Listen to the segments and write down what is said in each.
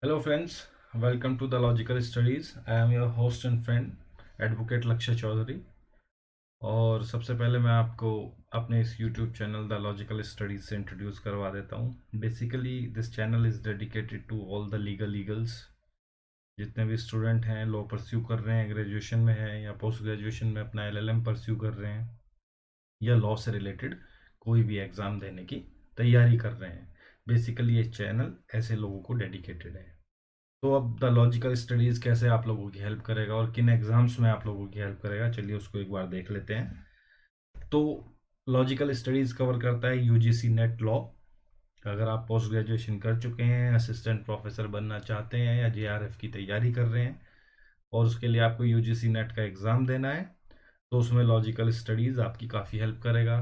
Hello friends, welcome to the Logical Studies. I am your host and friend, Advocate Lakshya Chaudhary. और सबसे पहले मैं आपको अपने इस YouTube channel the logical studies से इंट्रोड्यूस करवा देता हूँ। Basically this channel is dedicated to all the legals. जितने भी स्टूडेंट हैं, लॉ परस्यू कर रहे हैं, ग्रेजुएशन में हैं या पोस्ट ग्रेजुएशन में अपना LLM परस्यू कर रहे हैं या लॉ से रिलेटेड कोई भी एग्ज़ाम देने की तैयारी कर रहे हैं, बेसिकली ये चैनल ऐसे लोगों को डेडिकेटेड है। तो अब द लॉजिकल स्टडीज़ कैसे आप लोगों की हेल्प करेगा और किन एग्जाम्स में आप लोगों की हेल्प करेगा, चलिए उसको एक बार देख लेते हैं। तो लॉजिकल स्टडीज़ कवर करता है यूजीसी नेट लॉ। अगर आप पोस्ट ग्रेजुएशन कर चुके हैं, असिस्टेंट प्रोफेसर बनना चाहते हैं या JRF की तैयारी कर रहे हैं और उसके लिए आपको यूजीसी नेट का एग्ज़ाम देना है, तो उसमें लॉजिकल स्टडीज़ आपकी काफ़ी हेल्प करेगा।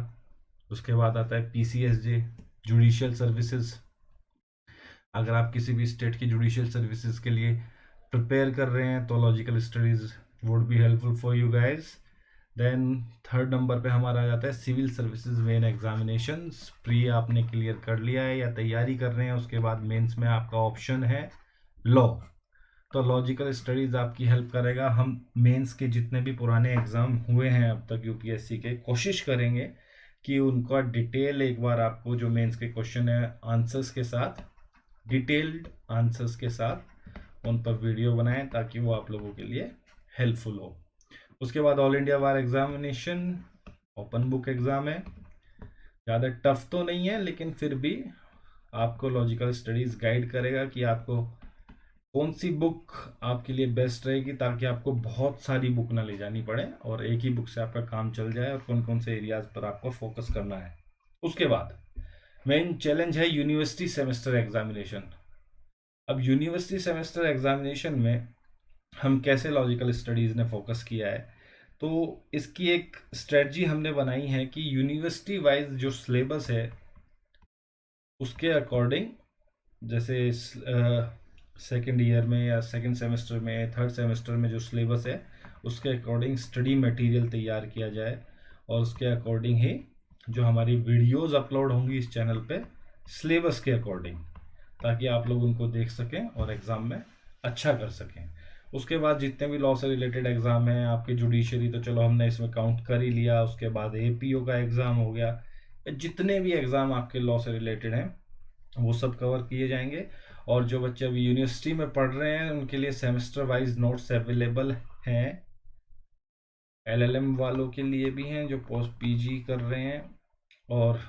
उसके बाद आता है PCSJ, जुडिशियल सर्विसेज। अगर आप किसी भी स्टेट की जुडिशियल सर्विसेज के लिए प्रिपेयर कर रहे हैं तो logical studies would be helpful for you guys. Then third number पे हमारा आ जाता है civil services main examinations. Pre आपने क्लियर कर लिया है या तैयारी कर रहे हैं, उसके बाद मेंस में आपका ऑप्शन है लॉ। तो लॉजिकल स्टडीज आपकी हेल्प करेगा। हम मेंस के जितने भी पुराने एग्जाम हुए हैं अब तक UPSC के, कोशिश करेंगे कि उनका डिटेल एक बार आपको, जो मेंस के क्वेश्चन है आंसर्स के साथ, डिटेल्ड आंसर्स के साथ उन पर वीडियो बनाएं ताकि वो आप लोगों के लिए हेल्पफुल हो। उसके बाद ऑल इंडिया बार एग्जामिनेशन ओपन बुक एग्ज़ाम है। ज़्यादा टफ तो नहीं है, लेकिन फिर भी आपको लॉजिकल स्टडीज़ गाइड करेगा कि आपको कौन सी बुक आपके लिए बेस्ट रहेगी, ताकि आपको बहुत सारी बुक ना ले जानी पड़े और एक ही बुक से आपका काम चल जाए और कौन कौन से एरियाज पर आपको फोकस करना है। उसके बाद मेन चैलेंज है यूनिवर्सिटी सेमेस्टर एग्जामिनेशन। अब यूनिवर्सिटी सेमेस्टर एग्जामिनेशन में हम कैसे लॉजिकल स्टडीज़ ने फोकस किया है, तो इसकी एक स्ट्रेटजी हमने बनाई है कि यूनिवर्सिटी वाइज जो सिलेबस है उसके अकॉर्डिंग, जैसे सेकेंड ईयर में या सेकेंड सेमेस्टर में, थर्ड सेमेस्टर में जो सिलेबस है उसके अकॉर्डिंग स्टडी मटेरियल तैयार किया जाए और उसके अकॉर्डिंग ही जो हमारी वीडियोस अपलोड होंगी इस चैनल पे सिलेबस के अकॉर्डिंग, ताकि आप लोग उनको देख सकें और एग्ज़ाम में अच्छा कर सकें। उसके बाद जितने भी लॉ से रिलेटेड एग्ज़ाम हैं, आपके जुडिशरी तो चलो हमने इसमें काउंट कर ही लिया, उसके बाद APO का एग्ज़ाम हो गया, जितने भी एग्ज़ाम आपके लॉ से रिलेटेड हैं वो सब कवर किए जाएंगे। और जो बच्चे अभी यूनिवर्सिटी में पढ़ रहे हैं उनके लिए सेमेस्टर वाइज नोट्स अवेलेबल हैं। LLM वालों के लिए भी हैं जो पोस्ट PG कर रहे हैं, और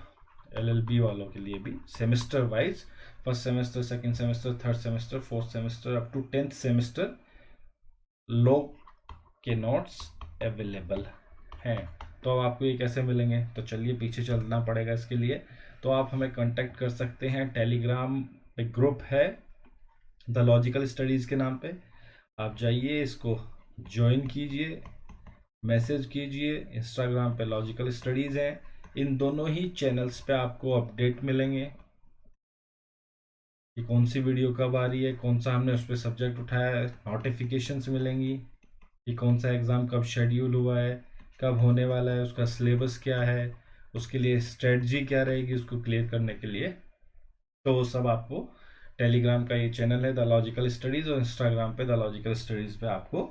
LLB वालों के लिए भी semester wise, first semester, second semester, third semester, fourth semester up to 10th semester law के नोट्स अवेलेबल हैं। तो अब आपको ये कैसे मिलेंगे, तो चलिए पीछे चलना पड़ेगा इसके लिए। तो आप हमें कांटेक्ट कर सकते हैं, टेलीग्राम पे ग्रुप है द लॉजिकल स्टडीज़ के नाम पे, आप जाइए, इसको ज्वाइन कीजिए, मैसेज कीजिए। इंस्टाग्राम पे लॉजिकल स्टडीज़ हैं। इन दोनों ही चैनल्स पे आपको अपडेट मिलेंगे कि कौन सी वीडियो कब आ रही है, कौन सा हमने उस पर सब्जेक्ट उठाया है, नोटिफिकेशंस मिलेंगी कि कौन सा एग्ज़ाम कब शेड्यूल हुआ है, कब होने वाला है, उसका सिलेबस क्या है, उसके लिए स्ट्रेटजी क्या रहेगी उसको क्लियर करने के लिए। तो वो सब आपको टेलीग्राम का ये चैनल है द लॉजिकल स्टडीज़, और इंस्टाग्राम पे द लॉजिकल स्टडीज़ पे आपको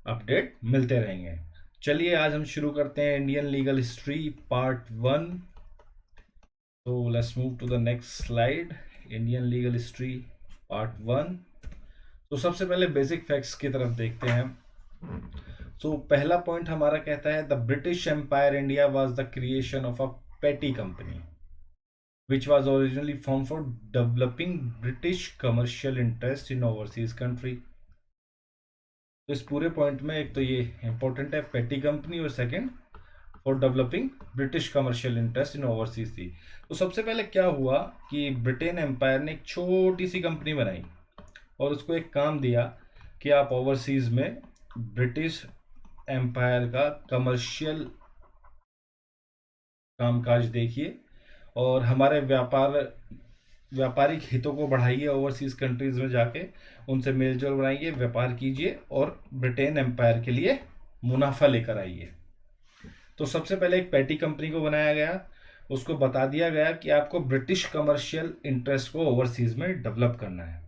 अपडेट मिलते रहेंगे। चलिए आज हम शुरू करते हैं इंडियन लीगल हिस्ट्री पार्ट 1। तो let's move to the next slide. Indian legal history part 1। तो सबसे पहले बेसिक फैक्ट्स की तरफ देखते हैं। तो पहला पॉइंट हमारा कहता है the British empire India was the creation of a petty company which was originally formed for developing British commercial interest in overseas country। तो इस पूरे पॉइंट में एक तो ये इंपॉर्टेंट है पेटी कंपनी, और second for developing British commercial interest in overseas थी। तो सबसे पहले क्या हुआ कि ब्रिटेन एम्पायर ने एक छोटी सी कंपनी बनाई और उसको एक काम दिया कि आप ओवरसीज में ब्रिटिश एम्पायर का कमर्शियल कामकाज देखिए और हमारे व्यापारिक हितों को बढ़ाइए, ओवरसीज कंट्रीज में जाके उनसे मेलजोल बनाइए, व्यापार कीजिए और ब्रिटेन एम्पायर के लिए मुनाफा लेकर आइए। तो सबसे पहले एक पेटी कंपनी को बनाया गया, उसको बता दिया गया कि आपको ब्रिटिश कमर्शियल इंटरेस्ट को ओवरसीज में डेवलप करना है।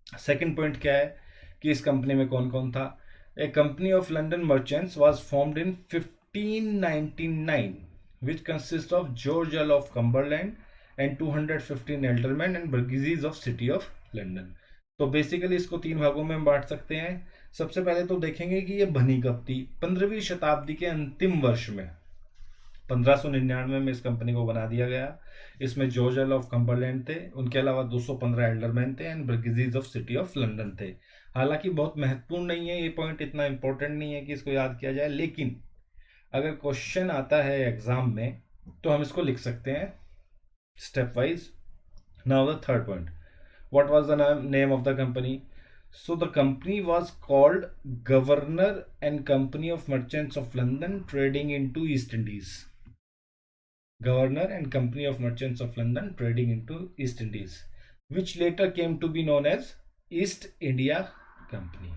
सेकंड पॉइंट क्या है कि इस कंपनी में कौन कौन था। A company of London merchants was formed in 1599 which consists of George Earl of Cumberland and 215 aldermen and burgesses of City of London। तो बेसिकली इसको तीन भागों में हम बांट सकते हैं। सबसे पहले तो देखेंगे कि ये बनी कब थी। 15वीं शताब्दी के अंतिम वर्ष में 1599 में इस कंपनी को बना दिया गया। इसमें जॉर्ज अर्ल ऑफ कम्बरलैंड थे, उनके अलावा 215 एल्डरमैन थे and burgesses of city of London थे। हालांकि बहुत महत्वपूर्ण नहीं है ये पॉइंट, इतना इंपॉर्टेंट नहीं है कि इसको याद किया जाए, लेकिन अगर क्वेश्चन आता है एग्जाम में तो हम इसको लिख सकते हैं step wise. Now the third point, what was the name of the company. So the company was called Governor and Company of Merchants of London trading into East Indies। Governor and Company of Merchants of London trading into East Indies, which later came to be known as East India Company।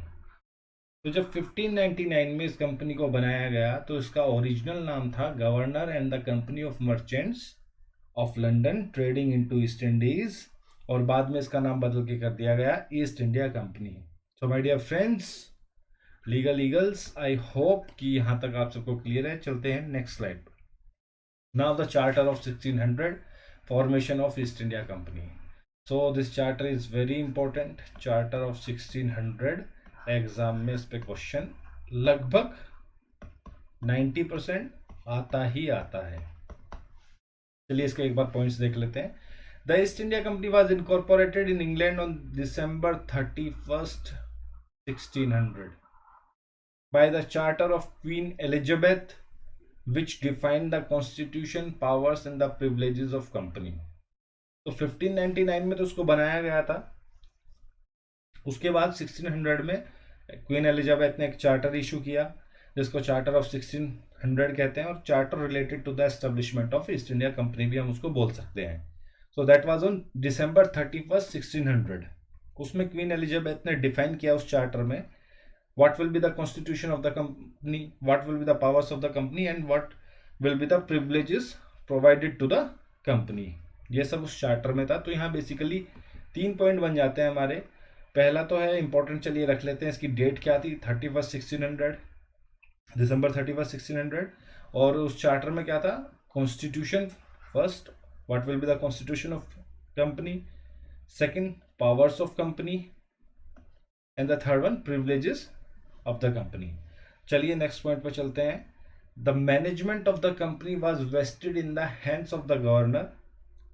तो जब 1599 में इस company को बनाया गया तो इसका original नाम था governor and the company of merchants of London trading into east Indies, और बाद में इसका नाम बदल के कर दिया गया East India Company. So my dear friends, legal eagles, I hope कि यहाँ तक आप सबको क्लियर है। चलते हैं नेक्स्ट स्लाइड पर। Now the charter of 1600, formation of East India Company. So this charter is very important. Charter of 1600 exam में इस पे क्वेश्चन लगभग 90% आता ही आता है। चलिए इसके एक बार पॉइंट्स देख लेते हैं। The east India company was incorporated in England on December 31st, 1600 by the charter of Queen Elizabeth, which defined the constitution, powers and the privileges of company। तो 1599 में तो उसको बनाया गया था। उसके बाद 1600 में क्वीन एलिजाबेथ ने एक चार्टर इशू किया जिसको चार्टर ऑफ 1600 कहते हैं, और charter related to the establishment of East India Company भी हम उसको बोल सकते हैं। So that was on December 31st, 1600। उसमें क्वीन एलिजाबेथ ने डिफाइन किया उस चार्टर में what will be the constitution of the company, what will be the powers of the company and what will be the privileges provided to the company। ये सब उस charter में था। तो यहाँ बेसिकली 3 पॉइंट बन जाते हैं हमारे। पहला तो है इंपॉर्टेंट, चलिए रख लेते हैं, इसकी डेट क्या थी, 31st 1600, December 31st 1600। और उस चार्टर में क्या था, constitution first, what will be the constitution of company, second powers of company and the third one privileges of the company. चलिए नेक्स्ट पॉइंट पर चलते हैं। The management of the company was vested in the hands of the governor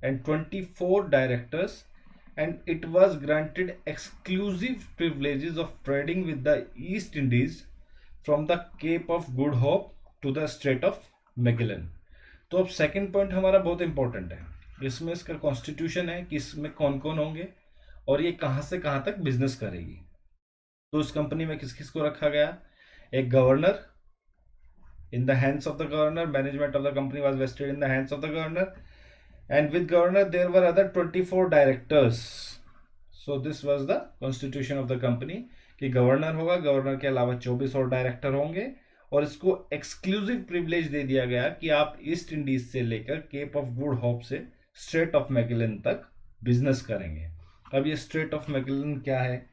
and 24 directors and it was granted exclusive privileges of trading with the East Indies from the Cape of Good Hope to the Strait of Magellan। तो अब second point हमारा बहुत important है। इसमें इसका constitution है कि इसमें कौन कौन होंगे और ये कहाँ से कहाँ तक बिजनेस करेगी। तो इस कंपनी में किस किस को रखा गया, एक governor, in the hands of the governor, management of the company was vested in the hands of the governor, and with governor there were other 24 directors। so this was the constitution of the company कि governor होगा, governor के अलावा 24 और director होंगे, और इसको exclusive privilege दे दिया गया कि आप ईस्ट इंडीज से लेकर केप ऑफ गुड होप से स्ट्रेट ऑफ मैगेलन तक बिजनेस करेंगे। अब ये स्ट्रेट ऑफ मैगेलन क्या है,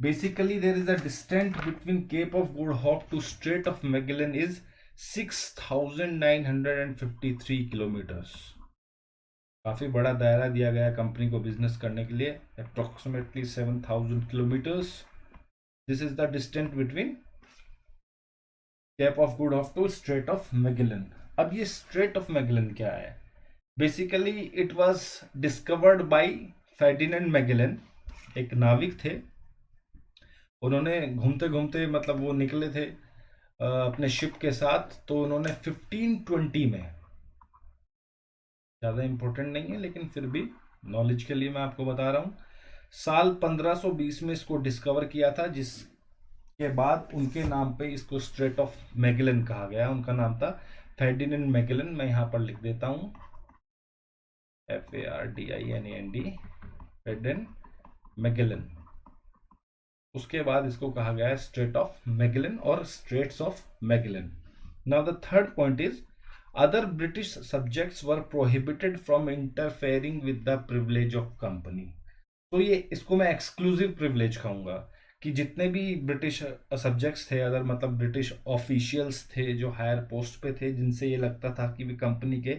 basically there is a distance between Cape of Good Hope to Strait of Magellan is 6953 kilometres. काफी बड़ा दायरा दिया गया कंपनी को बिजनेस करने के लिए, approximately 7000 kilometres. This is the distance between Cape of Good Hope to Strait of Magellan. अब ये स्ट्रेट ऑफ मैगेलन क्या है, basically it was discovered by Ferdinand Magellan, एक नाविक थे। उन्होंने घूमते घूमते, मतलब वो निकले थे अपने शिप के साथ, तो उन्होंने 1520 में, ज़्यादा इंपॉर्टेंट नहीं है लेकिन फिर भी नॉलेज के लिए मैं आपको बता रहा हूँ, साल 1520 में इसको डिस्कवर किया था, जिसके बाद उनके नाम पे इसको स्ट्रेट ऑफ मैगेलन कहा गया। उनका नाम था फर्डिनेंड मैगेलन। मैं यहाँ पर लिख देता हूँ FARDINAND, फर्डिनेंड मैगेलन। उसके बाद इसको कहा गया है स्ट्रेट ऑफ मैगेलन और Straits of Magellan. Now the third point is other British subjects were prohibited from interfering with the privilege of company। तो ये इसको मैं एक्सक्लूसिव प्रिविलेज कहूँगा कि जितने भी ब्रिटिश सब्जेक्ट्स थे, अदर मतलब ब्रिटिश ऑफिशियल्स थे जो हायर पोस्ट पे थे, जिनसे ये लगता था कि वे कंपनी के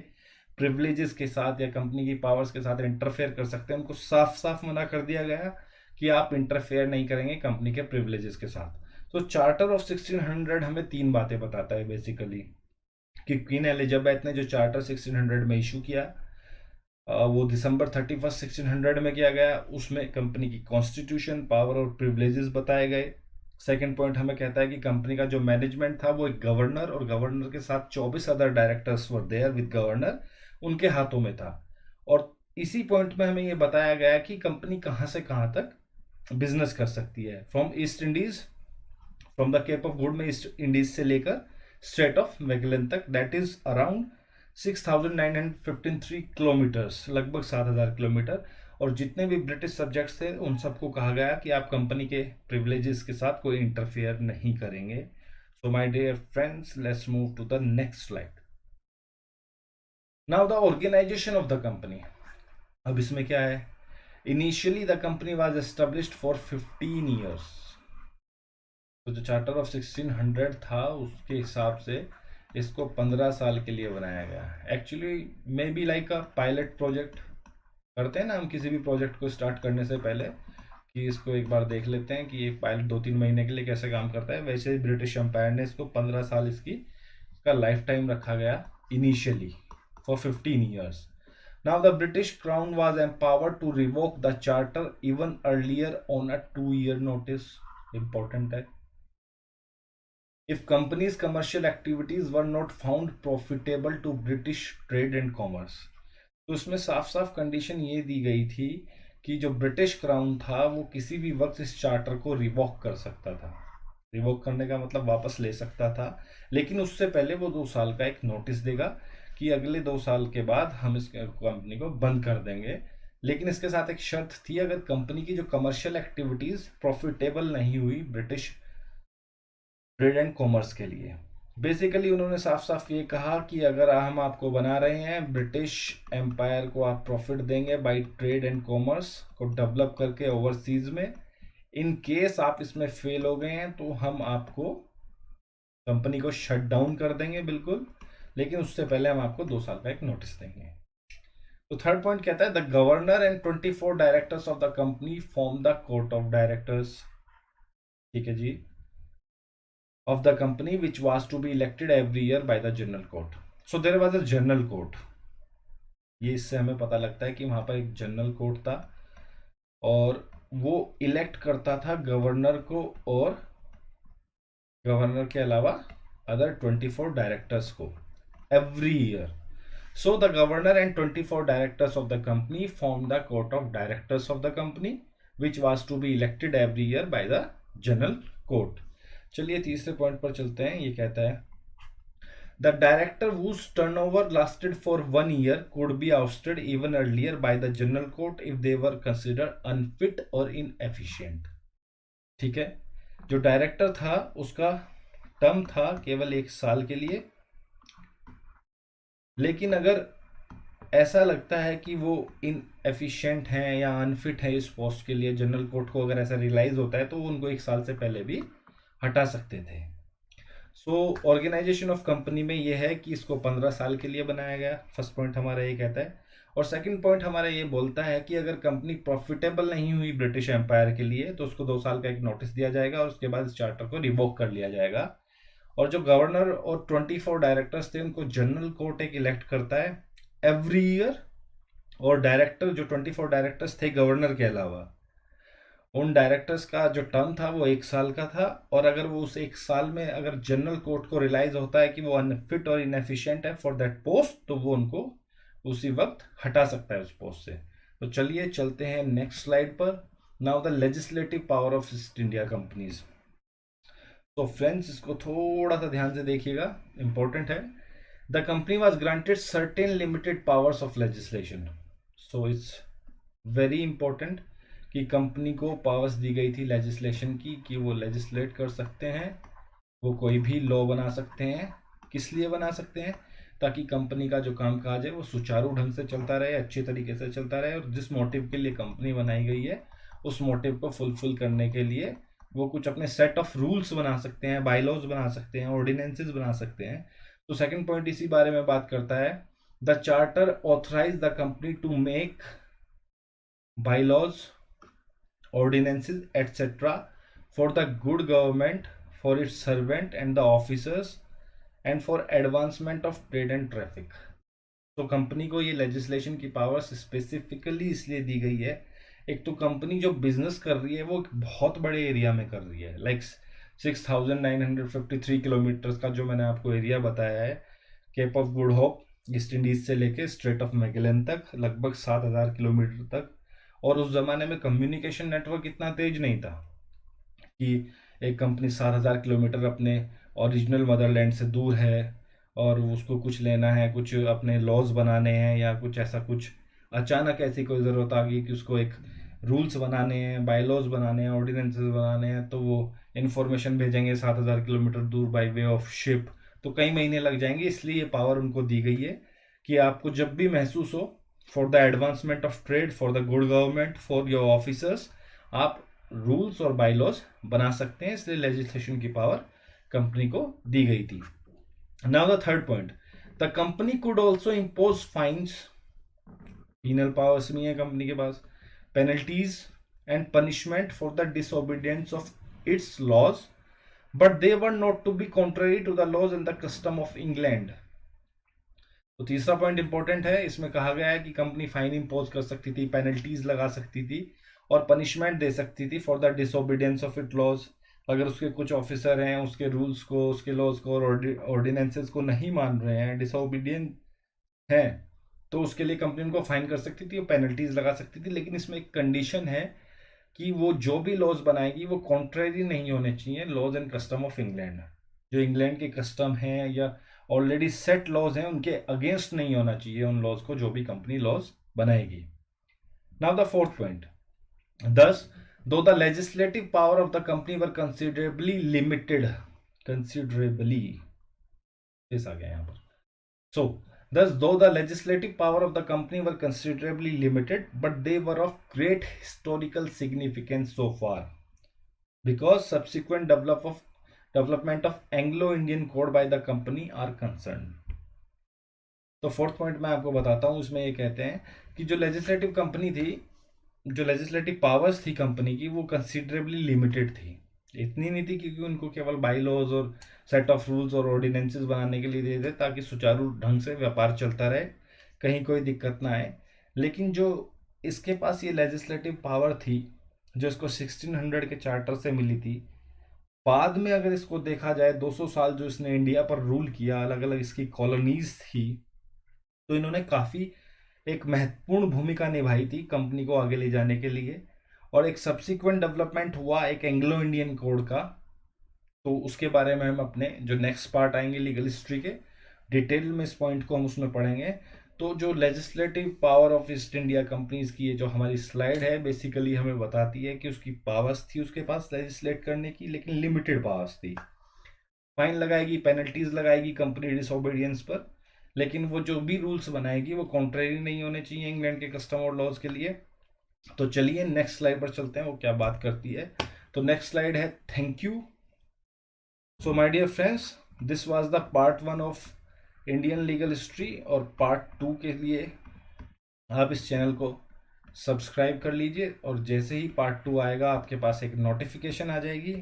प्रिविलेजेस के साथ या कंपनी की पावर्स के साथ इंटरफेयर कर सकते हैं, उनको साफ साफ मना कर दिया गया कि आप इंटरफेयर नहीं करेंगे कंपनी के प्रिविलेजेस के साथ। तो चार्टर ऑफ 1600 हमें तीन बातें बताता है बेसिकली, कि क्वीन एलिजाबेथ ने जो चार्टर 1600 में इशू किया, वो दिसंबर 31 1600 में किया गया। उसमें कंपनी की कॉन्स्टिट्यूशन, पावर और प्रिविलेजेस बताए गए। सेकंड पॉइंट हमें कहता है कि कंपनी का जो मैनेजमेंट था वो एक गवर्नर और गवर्नर के साथ 24 other directors were there with governor, उनके हाथों में था। और इसी पॉइंट में हमें ये बताया गया कि कंपनी कहाँ से कहाँ तक बिजनेस कर सकती है, from East Indies, from the Cape of Good में ईस्ट इंडीज से लेकर स्ट्रेट ऑफ मैगेलन तक, दैट इज अराउंड 6,953 किलोमीटर्स, लगभग 7,000 किलोमीटर। और जितने भी ब्रिटिश सब्जेक्ट्स थे उन सबको कहा गया कि आप कंपनी के प्रिविलेजेस के साथ कोई इंटरफेयर नहीं करेंगे। So my dear friends, let's move to the next slide. Now the organisation of the company. अब इसमें क्या है, initially the company was established for 15 years. तो जो चार्टर ऑफ 1600 था उसके हिसाब से इसको 15 साल के लिए बनाया गया। Actually may be like a pilot project, करते हैं ना हम किसी भी प्रोजेक्ट को स्टार्ट करने से पहले कि इसको एक बार देख लेते हैं कि एक पायलट 2-3 महीने के लिए कैसे काम करता है, वैसे ही ब्रिटिश एम्पायर ने इसको 15 साल इसका लाइफ टाइम रखा गया initially for 15 years. Now the British crown was empowered to revoke the charter even earlier on a 2-year notice. Important है। If companies' commercial activities were not found profitable to British trade and commerce, तो उसमें साफ साफ condition ये दी गई थी कि जो ब्रिटिश क्राउन था वो किसी भी वक्त इस चार्टर को रिवॉक कर सकता था। रिवॉक करने का मतलब वापस ले सकता था, लेकिन उससे पहले वो 2 साल का एक नोटिस देगा कि अगले 2 साल के बाद हम इस कंपनी को बंद कर देंगे। लेकिन इसके साथ एक शर्त थी, अगर कंपनी की जो कमर्शियल एक्टिविटीज प्रॉफिटेबल नहीं हुई ब्रिटिश ट्रेड एंड कॉमर्स के लिए। बेसिकली उन्होंने साफ साफ ये कहा कि अगर हम आपको बना रहे हैं, ब्रिटिश एम्पायर को आप प्रॉफिट देंगे बाय ट्रेड एंड कॉमर्स को डेवलप करके ओवरसीज में, इन केस आप इसमें फेल हो गए हैं तो हम आपको कंपनी को शट डाउन कर देंगे बिल्कुल, लेकिन उससे पहले हम आपको 2 साल का एक नोटिस देंगे। तो थर्ड पॉइंट कहता है the governor and 24 directors of the company form the court of directors. ठीक है जी, of the company which was to be elected every year by the general court. So there was a general court. ये इससे हमें पता लगता है कि वहां पर एक जनरल कोर्ट था और वो इलेक्ट करता था गवर्नर को और गवर्नर के अलावा अदर 24 डायरेक्टर्स को every year. So the governor and 24 directors of the company formed the court of directors of the company which was to be elected every year by the general court. चलिए तीसरे point पर चलते हैं। ये कहता है the director whose turnover lasted for 1 year could be ousted even earlier by the general court if they were considered unfit or inefficient। ठीक है, जो डायरेक्टर था उसका टर्म था केवल 1 साल के लिए, लेकिन अगर ऐसा लगता है कि वो इनएफिशिएंट हैं या अनफिट है इस पोस्ट के लिए, जनरल कोर्ट को अगर ऐसा रियलाइज होता है तो वो उनको 1 साल से पहले भी हटा सकते थे। सो ऑर्गेनाइजेशन ऑफ कंपनी में ये है कि इसको 15 साल के लिए बनाया गया। फर्स्ट पॉइंट हमारा ये कहता है। और सेकंड पॉइंट हमारा ये बोलता है कि अगर कंपनी प्रॉफिटेबल नहीं हुई ब्रिटिश एम्पायर के लिए तो उसको 2 साल का एक नोटिस दिया जाएगा और उसके बाद इस चार्टर को रिवोक कर लिया जाएगा। और जो गवर्नर और 24 डायरेक्टर्स थे उनको जनरल कोर्ट एक इलेक्ट करता है एवरी ईयर, और डायरेक्टर जो 24 डायरेक्टर्स थे गवर्नर के अलावा, उन डायरेक्टर्स का जो टर्म था वो 1 साल का था। और अगर वो उस 1 साल में अगर जनरल कोर्ट को रियलाइज होता है कि वो अनफिट और इनएफिशिएंट है फॉर दैट पोस्ट, तो वो उनको उसी वक्त हटा सकता है उस पोस्ट से। तो चलिए चलते हैं नेक्स्ट स्लाइड पर। Now the legislative power of East India companies. तो फ्रेंड्स इसको थोड़ा सा ध्यान से देखिएगा, इंपॉर्टेंट है। The company was granted certain limited powers of legislation. So it's very important कि कंपनी को पावर्स दी गई थी लेजिस्लेशन की, कि वो लेजिस्लेट कर सकते हैं, वो कोई भी लॉ बना सकते हैं। किस लिए बना सकते हैं? ताकि कंपनी का जो काम काज है वो सुचारू ढंग से चलता रहे, अच्छी तरीके से चलता रहे, और जिस मोटिव के लिए कंपनी बनाई गई है उस मोटिव को फुलफिल करने के लिए वो कुछ अपने सेट ऑफ रूल्स बना सकते हैं, बाईलॉज बना सकते हैं, ऑर्डिनेंसेस बना सकते हैं। तो सेकंड पॉइंट इसी बारे में बात करता है। The charter authorize the company to make bylaws, ordinances etc. for the good government, for its servant and the officers, and for advancement of trade and traffic। तो कंपनी को ये लेजिस्लेशन की पावर्स स्पेसिफिकली इसलिए दी गई है, एक तो company जो बिजनेस कर रही है वो एक बहुत बड़े एरिया में कर रही है, लाइक 6,953 किलोमीटर का जो मैंने आपको एरिया बताया है, Cape of Good Hope East Indies से लेके स्ट्रेट ऑफ मैगेलन तक, लगभग 7,000 किलोमीटर तक। और उस जमाने में कम्युनिकेशन नेटवर्क इतना तेज नहीं था कि एक कंपनी 7,000 किलोमीटर अपने ओरिजिनल मदरलैंड से दूर है और उसको कुछ लेना है, कुछ अपने लॉज बनाने हैं या कुछ ऐसा, कुछ अचानक ऐसी कोई ज़रूरत आ गई कि उसको एक रूल्स बनाने हैं, बाईलॉज बनाने हैं, ऑर्डिनेंसेस बनाने हैं, तो वो इन्फॉर्मेशन भेजेंगे 7,000 किलोमीटर दूर बाई वे ऑफ शिप, तो कई महीने लग जाएंगे। इसलिए ये पावर उनको दी गई है कि आपको जब भी महसूस हो, for the advancement of trade, for the good government, for your officers, आप रूल्स और बाईलॉज बना सकते हैं। इसलिए लेजिस्लेशन की पावर कंपनी को दी गई थी। Now the third point, the company could also impose fines, penal powers नहीं है कंपनी के पास, penalties and punishment for the disobedience of its laws, but they were not to be contrary to the laws and the custom of England. तो तीसरा point important है, इसमें कहा गया है कि कंपनी फाइन इम्पोज कर सकती थी, पेनल्टीज लगा सकती थी और पनिशमेंट दे सकती थी for the disobedience of it laws. अगर उसके कुछ ऑफिसर हैं उसके रूल्स को, उसके लॉज को और ऑर्डिनेंसेस को नहीं मान रहे हैं, डिसओबीडियंट हैं, तो उसके लिए कंपनी उनको फाइन कर सकती थी और पेनल्टीज लगा सकती थी। लेकिन इसमें एक कंडीशन है कि वो जो भी लॉज बनाएगी वो कॉन्ट्रेरी नहीं होने चाहिए laws and custom of England. जो इंग्लैंड के कस्टम हैं या ऑलरेडी सेट लॉज हैं उनके अगेंस्ट नहीं होना चाहिए उन लॉज को, जो भी कंपनी लॉज बनाएगी। Now the fourth point, thus though the legislative power of the company were considerably limited, considerably इस आ गया यहाँ पर, so thus though the legislative power of the company were considerably limited, but they were of great historical significance so far because subsequent development of Anglo-Indian code by the company are concerned। तो fourth point मैं आपको बताता हूँ, इसमें ये कहते हैं कि जो लेजिस्लेटिव कंपनी थी, जो लेजिस्लेटिव पावर्स थी कंपनी की, वो कंसिडरेबली लिमिटेड थी। इतनी नहीं थी क्योंकि उनको केवल बाई लॉज और सेट ऑफ रूल्स और ऑर्डिनेंसेस बनाने के लिए दे दे ताकि सुचारू ढंग से व्यापार चलता रहे, कहीं कोई दिक्कत ना आए। लेकिन जो इसके पास ये लेजिस्लेटिव पावर थी जो इसको 1600 के चार्टर से मिली थी, बाद में अगर इसको देखा जाए 200 साल जो इसने इंडिया पर रूल किया, अलग अलग इसकी कॉलोनीज थी, तो इन्होंने काफ़ी एक महत्वपूर्ण भूमिका निभाई थी कंपनी को आगे ले जाने के लिए। और एक सब्सिक्वेंट डेवलपमेंट हुआ एक एंग्लो इंडियन कोड का, तो उसके बारे में हम अपने जो नेक्स्ट पार्ट आएंगे लीगल हिस्ट्री के, डिटेल में इस पॉइंट को हम उसमें पढ़ेंगे। तो जो legislative power of East India companies की, ये जो हमारी स्लाइड है बेसिकली हमें बताती है कि उसकी पावर्स थी उसके पास लेजिस्लेट करने की, लेकिन लिमिटेड पावर्स थी। फाइन लगाएगी, पेनल्टीज लगाएगी कंपनी डिसओबीडियंस पर, लेकिन वो जो भी रूल्स बनाएगी वो कॉन्ट्रेरी नहीं होने चाहिए इंग्लैंड के कस्टम और लॉज के लिए। तो चलिए नेक्स्ट स्लाइड पर चलते हैं, वो क्या बात करती है। तो नेक्स्ट स्लाइड है thank you. So my dear friends, this was the part 1 of Indian legal history, और पार्ट 2 के लिए आप इस चैनल को सब्सक्राइब कर लीजिए, और जैसे ही पार्ट 2 आएगा आपके पास एक नोटिफिकेशन आ जाएगी।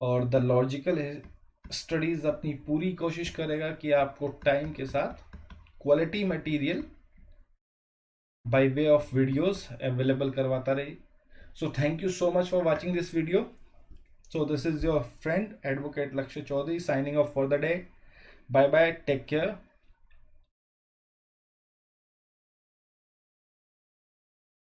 और द लॉजिकल स्टडीज़ अपनी पूरी कोशिश करेगा कि आपको टाइम के साथ quality material by way of videos available करवाता रहे। So thank you so much for watching this video. So this is your friend advocate Lakshya Chaudhary signing off for the day. Bye bye, take care.